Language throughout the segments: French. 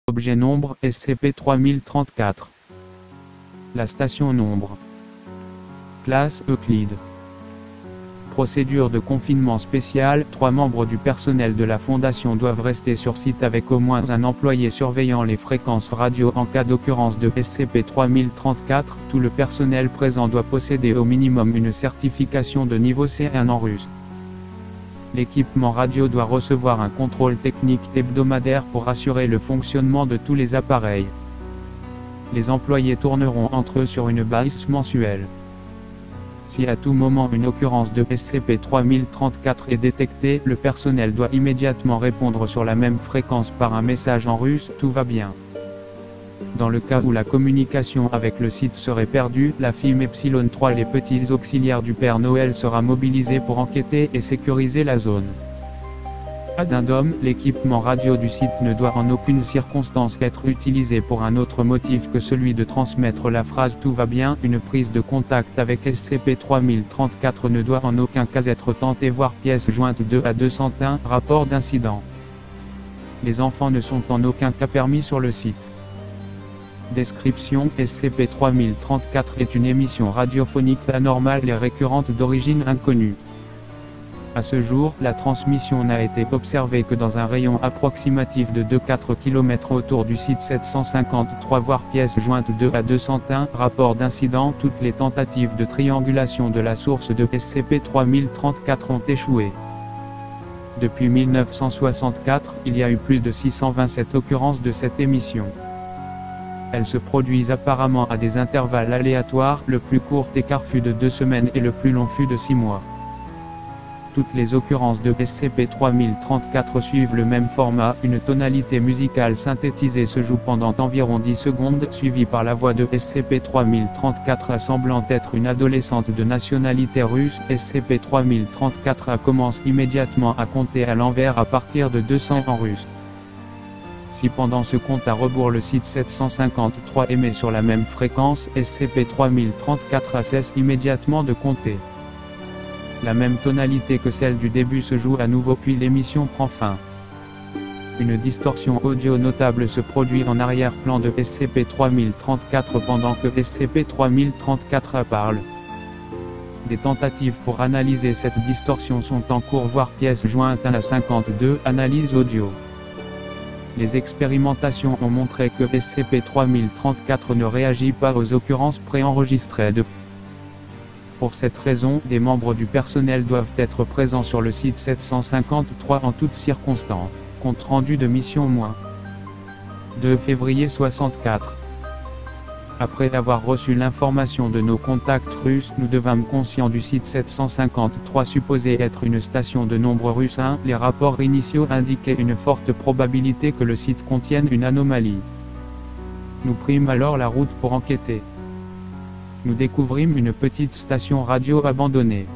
Objet nombre SCP-3034. La station nombre. Classe Euclide. Procédure de confinement spécial. 3 membres du personnel de la Fondation doivent rester sur site avec au moins un employé surveillant les fréquences radio en cas d'occurrence de SCP-3034. Tout le personnel présent doit posséder au minimum une certification de niveau C1 en russe. L'équipement radio doit recevoir un contrôle technique hebdomadaire pour assurer le fonctionnement de tous les appareils. Les employés tourneront entre eux sur une base mensuelle. Si à tout moment une occurrence de SCP-3034 est détectée, le personnel doit immédiatement répondre sur la même fréquence par un message en russe « Tout va bien ». Dans le cas où la communication avec le site serait perdue, la FIM Epsilon 3, les petits auxiliaires du Père Noël, sera mobilisée pour enquêter et sécuriser la zone. Addendum, l'équipement radio du site ne doit en aucune circonstance être utilisé pour un autre motif que celui de transmettre la phrase « Tout va bien ». Une prise de contact avec SCP-3034 ne doit en aucun cas être tentée, voire pièce jointe 2 à 201, rapport d'incident. Les enfants ne sont en aucun cas permis sur le site. Description: SCP-3034 est une émission radiophonique anormale et récurrente d'origine inconnue. À ce jour, la transmission n'a été observée que dans un rayon approximatif de 2-4 km autour du site 753, voire pièce jointe 2 à 201, rapport d'incident. Toutes les tentatives de triangulation de la source de SCP-3034 ont échoué. Depuis 1964, il y a eu plus de 627 occurrences de cette émission. Elles se produisent apparemment à des intervalles aléatoires. Le plus court écart fut de 2 semaines et le plus long fut de 6 mois. Toutes les occurrences de SCP-3034 suivent le même format. Une tonalité musicale synthétisée se joue pendant environ 10 secondes, suivie par la voix de SCP-3034 semblant être une adolescente de nationalité russe. SCP-3034 commence immédiatement à compter à l'envers à partir de 200 en russe. Si pendant ce compte à rebours le site 753 émet sur la même fréquence, SCP-3034 cesse immédiatement de compter. La même tonalité que celle du début se joue à nouveau puis l'émission prend fin. Une distorsion audio notable se produit en arrière-plan de SCP-3034 pendant que SCP-3034 parle. Des tentatives pour analyser cette distorsion sont en cours, voire pièce jointe 1 à 52, analyse audio. Les expérimentations ont montré que SCP-3034 ne réagit pas aux occurrences préenregistrées de. Pour cette raison, des membres du personnel doivent être présents sur le site 753 en toutes circonstances. Compte rendu de mission - 2 février 64. Après avoir reçu l'information de nos contacts russes, nous devînmes conscients du site 753 supposé être une station de nombre russe 1. Les rapports initiaux indiquaient une forte probabilité que le site contienne une anomalie. Nous prîmes alors la route pour enquêter. Nous découvrîmes une petite station radio abandonnée.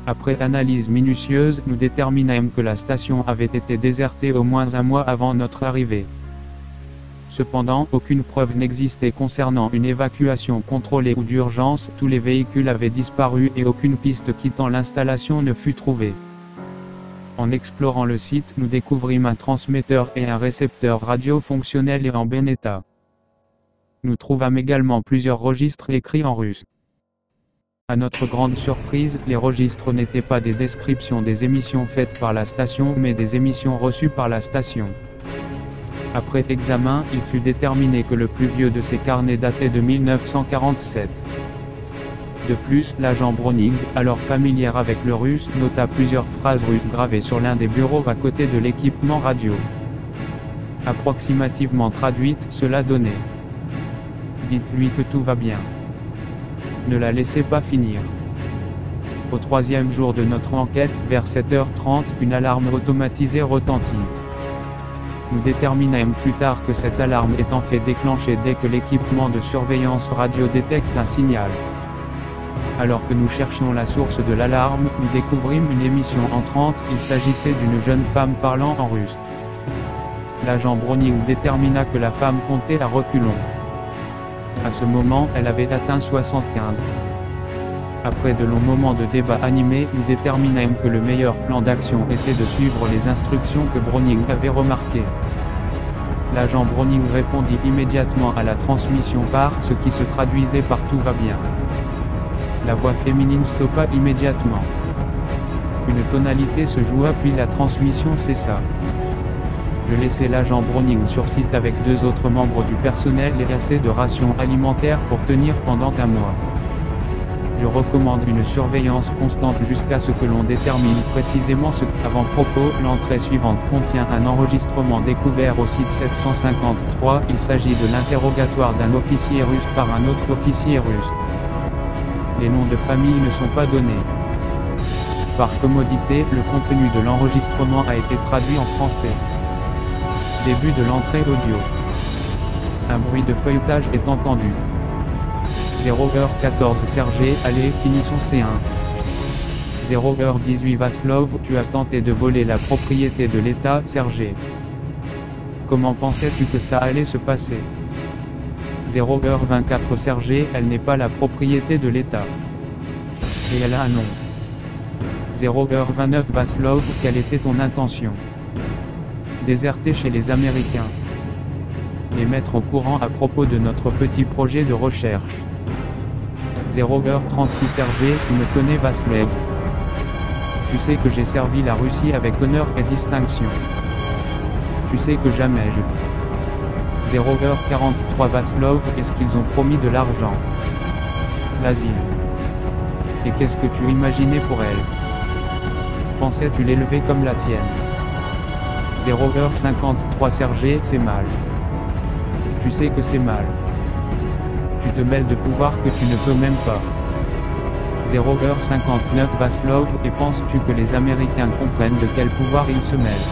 Après analyse minutieuse, nous déterminâmes que la station avait été désertée au moins un mois avant notre arrivée. Cependant, aucune preuve n'existait concernant une évacuation contrôlée ou d'urgence. Tous les véhicules avaient disparu et aucune piste quittant l'installation ne fut trouvée. En explorant le site, nous découvrîmes un transmetteur et un récepteur radio fonctionnels et en bon état. Nous trouvâmes également plusieurs registres écrits en russe. À notre grande surprise, les registres n'étaient pas des descriptions des émissions faites par la station mais des émissions reçues par la station. Après examen, il fut déterminé que le plus vieux de ces carnets datait de 1947. De plus, l'agent Browning, alors familière avec le russe, nota plusieurs phrases russes gravées sur l'un des bureaux à côté de l'équipement radio. Approximativement traduite, cela donnait: dites-lui que tout va bien. Ne la laissez pas finir. Au 3e jour de notre enquête, vers 7h30, une alarme automatisée retentit. Nous déterminâmes plus tard que cette alarme est en fait déclenchée dès que l'équipement de surveillance radio détecte un signal. Alors que nous cherchions la source de l'alarme, nous découvrîmes une émission entrante. Il s'agissait d'une jeune femme parlant en russe. L'agent Browning détermina que la femme comptait à reculons. À ce moment, elle avait atteint 75. Après de longs moments de débat animés, nous déterminâmes que le meilleur plan d'action était de suivre les instructions que Browning avait remarquées. L'agent Browning répondit immédiatement à la transmission par ce qui se traduisait par tout va bien. La voix féminine stoppa immédiatement. Une tonalité se joua puis la transmission cessa. Je laissai l'agent Browning sur site avec 2 autres membres du personnel et assez de rations alimentaires pour tenir pendant un mois. Je recommande une surveillance constante jusqu'à ce que l'on détermine précisément ce qu'avant-propos. L'entrée suivante contient un enregistrement découvert au site 753. Il s'agit de l'interrogatoire d'un officier russe par un autre officier russe. Les noms de famille ne sont pas donnés. Par commodité, le contenu de l'enregistrement a été traduit en français. Début de l'entrée audio. Un bruit de feuilletage est entendu. 0h14 Sergei, allez, finissons C1. 0h18 Vaslov, tu as tenté de voler la propriété de l'État, Sergei. Comment pensais-tu que ça allait se passer? 0h24 Sergei, elle n'est pas la propriété de l'État. Et elle a un nom. 0h29 Vaslov, quelle était ton intention? Déserter chez les Américains. Les mettre au courant à propos de notre petit projet de recherche. 0h36 Sergei, tu me connais Vaslov. Tu sais que j'ai servi la Russie avec honneur et distinction. Tu sais que jamais je... 0h43 Vaslov, est-ce qu'ils ont promis de l'argent? L'asile. Et qu'est-ce que tu imaginais pour elle? Pensais-tu l'élever comme la tienne? 0h53 Sergei, c'est mal. Tu sais que c'est mal. Tu te mêles de pouvoir que tu ne peux même pas. 0h59 Vaslov, et penses-tu que les Américains comprennent de quel pouvoir ils se mêlent?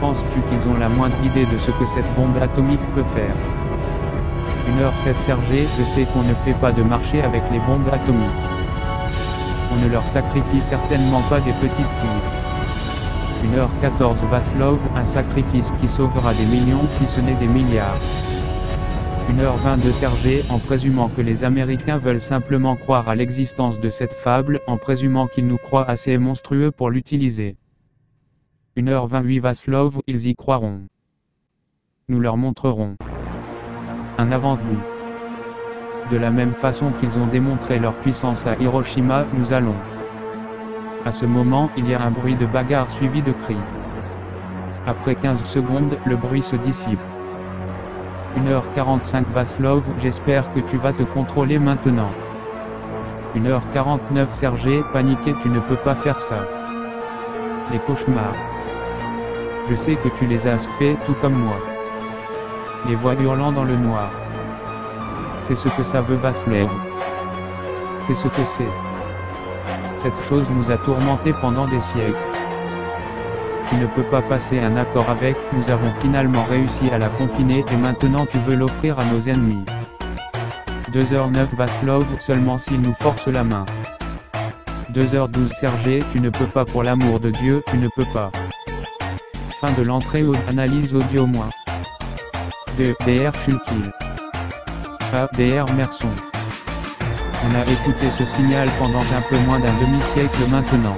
Penses-tu qu'ils ont la moindre idée de ce que cette bombe atomique peut faire? 1h07 Sergei, je sais qu'on ne fait pas de marché avec les bombes atomiques. On ne leur sacrifie certainement pas des petites filles. 1h14 Vaslov, un sacrifice qui sauvera des millions si ce n'est des milliards. 1h22 Sergei, en présumant que les Américains veulent simplement croire à l'existence de cette fable, en présumant qu'ils nous croient assez monstrueux pour l'utiliser. 1h28 Vaslov, ils y croiront. Nous leur montrerons un avant-goût. De la même façon qu'ils ont démontré leur puissance à Hiroshima, nous allons. À ce moment, il y a un bruit de bagarre suivi de cris. Après 15 secondes, le bruit se dissipe. 1h45 Vaslov, j'espère que tu vas te contrôler maintenant. 1h49 Sergei, paniqué, tu ne peux pas faire ça. Les cauchemars. Je sais que tu les as faits, tout comme moi. Les voix hurlant dans le noir. C'est ce que ça veut Vaslov. C'est ce que c'est. Cette chose nous a tourmentés pendant des siècles. Tu ne peux pas passer un accord avec, nous avons finalement réussi à la confiner et maintenant tu veux l'offrir à nos ennemis. 2h09 Vaslov, seulement s'ils nous forcent la main. 2h12 Sergei, tu ne peux pas pour l'amour de Dieu, tu ne peux pas. Fin de l'entrée analyse audio moins. 2. Dr Shulkin. A. Dr Merson. On a écouté ce signal pendant un peu moins d'un demi-siècle maintenant.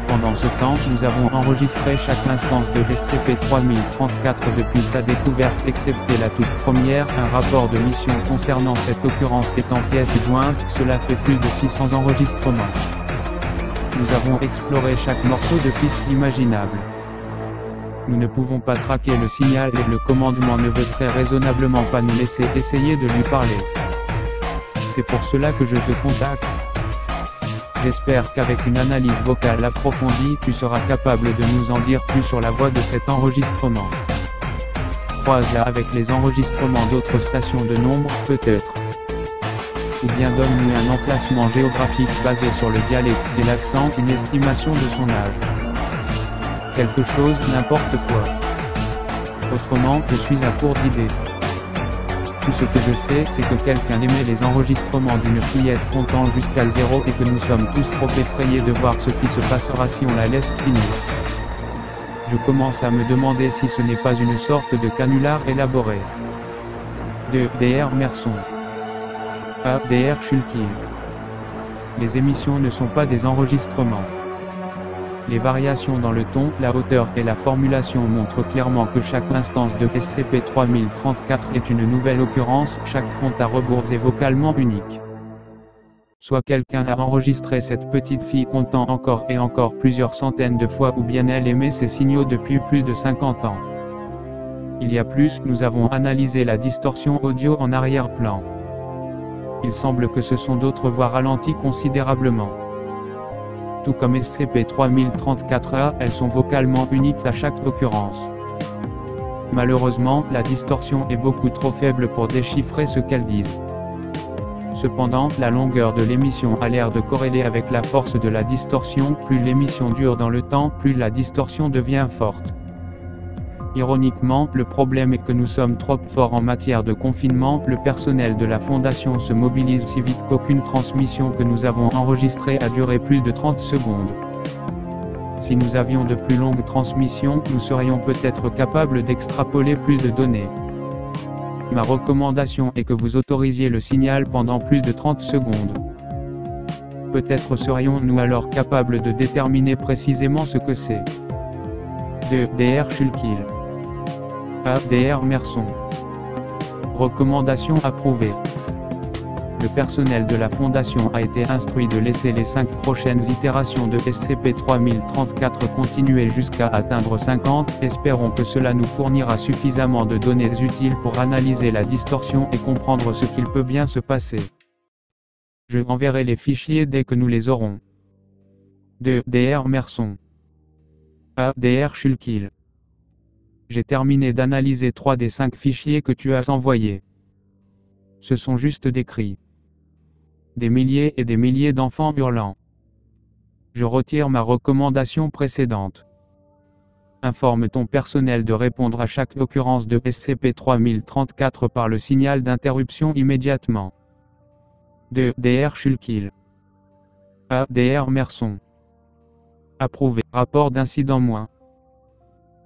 Pendant ce temps, nous avons enregistré chaque instance de SCP-3034 depuis sa découverte excepté la toute première. Un rapport de mission concernant cette occurrence est en pièces jointes, cela fait plus de 600 enregistrements. Nous avons exploré chaque morceau de piste imaginable. Nous ne pouvons pas traquer le signal et le commandement ne veut très raisonnablement pas nous laisser essayer de lui parler. C'est pour cela que je te contacte. J'espère qu'avec une analyse vocale approfondie, tu seras capable de nous en dire plus sur la voix de cet enregistrement. Croise-la avec les enregistrements d'autres stations de nombre, peut-être. Ou bien donne-nous un emplacement géographique basé sur le dialecte et l'accent, une estimation de son âge. Quelque chose, n'importe quoi. Autrement, je suis à court d'idées. Tout ce que je sais, c'est que quelqu'un aimait les enregistrements d'une fillette comptant jusqu'à 0 et que nous sommes tous trop effrayés de voir ce qui se passera si on la laisse finir. Je commence à me demander si ce n'est pas une sorte de canular élaboré. 2. Dr Merson. A. Dr Shulkin. Les émissions ne sont pas des enregistrements. Les variations dans le ton, la hauteur et la formulation montrent clairement que chaque instance de SCP-3034 est une nouvelle occurrence, chaque compte à rebours est vocalement unique. Soit quelqu'un a enregistré cette petite fille comptant encore et encore plusieurs centaines de fois ou bien elle émet ces signaux depuis plus de 50 ans. Il y a plus, nous avons analysé la distorsion audio en arrière-plan. Il semble que ce sont d'autres voix ralenties considérablement. Tout comme SCP-3034-A, elles sont vocalement uniques à chaque occurrence. Malheureusement, la distorsion est beaucoup trop faible pour déchiffrer ce qu'elles disent. Cependant, la longueur de l'émission a l'air de corréler avec la force de la distorsion, plus l'émission dure dans le temps, plus la distorsion devient forte. Ironiquement, le problème est que nous sommes trop forts en matière de confinement, le personnel de la Fondation se mobilise si vite qu'aucune transmission que nous avons enregistrée a duré plus de 30 secondes. Si nous avions de plus longues transmissions, nous serions peut-être capables d'extrapoler plus de données. Ma recommandation est que vous autorisiez le signal pendant plus de 30 secondes. Peut-être serions-nous alors capables de déterminer précisément ce que c'est. 2. Dr. Shulkill. A. Dr. Merson. Recommandation approuvée. Le personnel de la Fondation a été instruit de laisser les 5 prochaines itérations de SCP-3034 continuer jusqu'à atteindre 50, espérons que cela nous fournira suffisamment de données utiles pour analyser la distorsion et comprendre ce qu'il peut bien se passer. Je enverrai les fichiers dès que nous les aurons. 2. Dr. Merson. A. Dr. Shulkill. J'ai terminé d'analyser 3 des 5 fichiers que tu as envoyés. Ce sont juste des cris. Des milliers et des milliers d'enfants hurlant. Je retire ma recommandation précédente. Informe ton personnel de répondre à chaque occurrence de SCP-3034 par le signal d'interruption immédiatement. 2. Dr. Shulkill. A. Dr. Merson. Approuvé. Rapport d'incident -.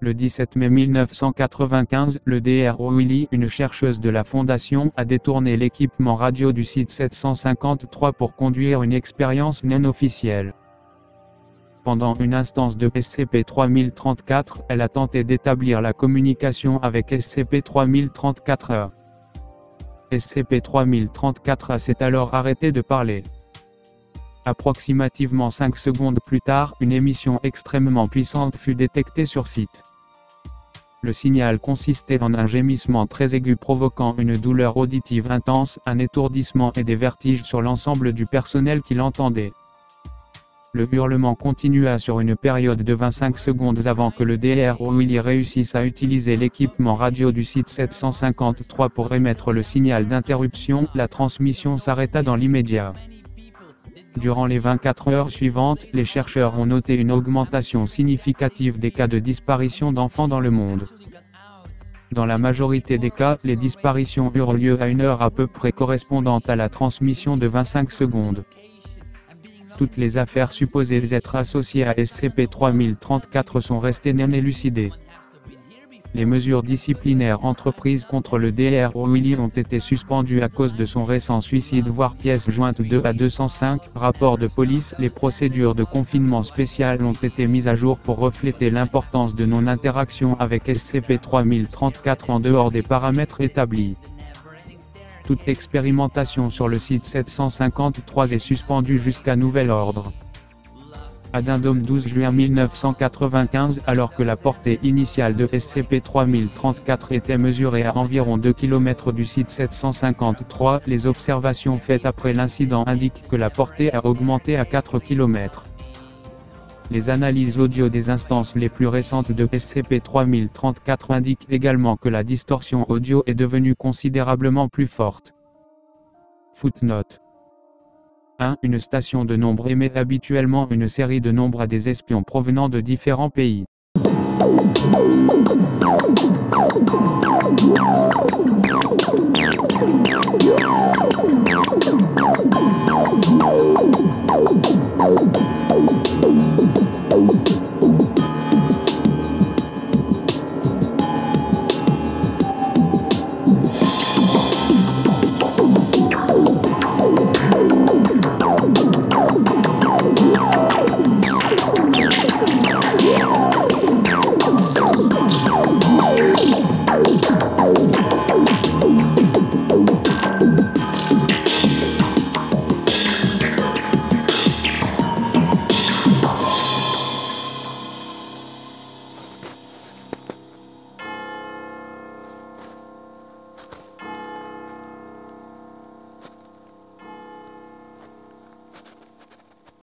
Le 17 mai 1995, le Dr. O'Willy, une chercheuse de la Fondation, a détourné l'équipement radio du site 753 pour conduire une expérience non officielle. Pendant une instance de SCP-3034, elle a tenté d'établir la communication avec SCP-3034-A. SCP-3034-A s'est alors arrêté de parler. Approximativement 5 secondes plus tard, une émission extrêmement puissante fut détectée sur site. Le signal consistait en un gémissement très aigu provoquant une douleur auditive intense, un étourdissement et des vertiges sur l'ensemble du personnel qui l'entendait. Le hurlement continua sur une période de 25 secondes avant que le Dr. O'Willy réussisse à utiliser l'équipement radio du site 753 pour émettre le signal d'interruption. La transmission s'arrêta dans l'immédiat. Durant les 24 heures suivantes, les chercheurs ont noté une augmentation significative des cas de disparition d'enfants dans le monde. Dans la majorité des cas, les disparitions eurent lieu à une heure à peu près correspondante à la transmission de 25 secondes. Toutes les affaires supposées être associées à SCP-3034 sont restées non élucidées. Les mesures disciplinaires entreprises contre le Dr. O'Willy ont été suspendues à cause de son récent suicide voire pièce jointe 2 à 205, rapport de police. Les procédures de confinement spécial ont été mises à jour pour refléter l'importance de non-interaction avec SCP-3034 en dehors des paramètres établis. Toute expérimentation sur le site 753 est suspendue jusqu'à nouvel ordre. Addendum 12 juin 1995, alors que la portée initiale de SCP-3034 était mesurée à environ 2 km du site 753, les observations faites après l'incident indiquent que la portée a augmenté à 4 km. Les analyses audio des instances les plus récentes de SCP-3034 indiquent également que la distorsion audio est devenue considérablement plus forte. Footnote 1. Une station de nombres émet habituellement une série de nombres à des espions provenant de différents pays.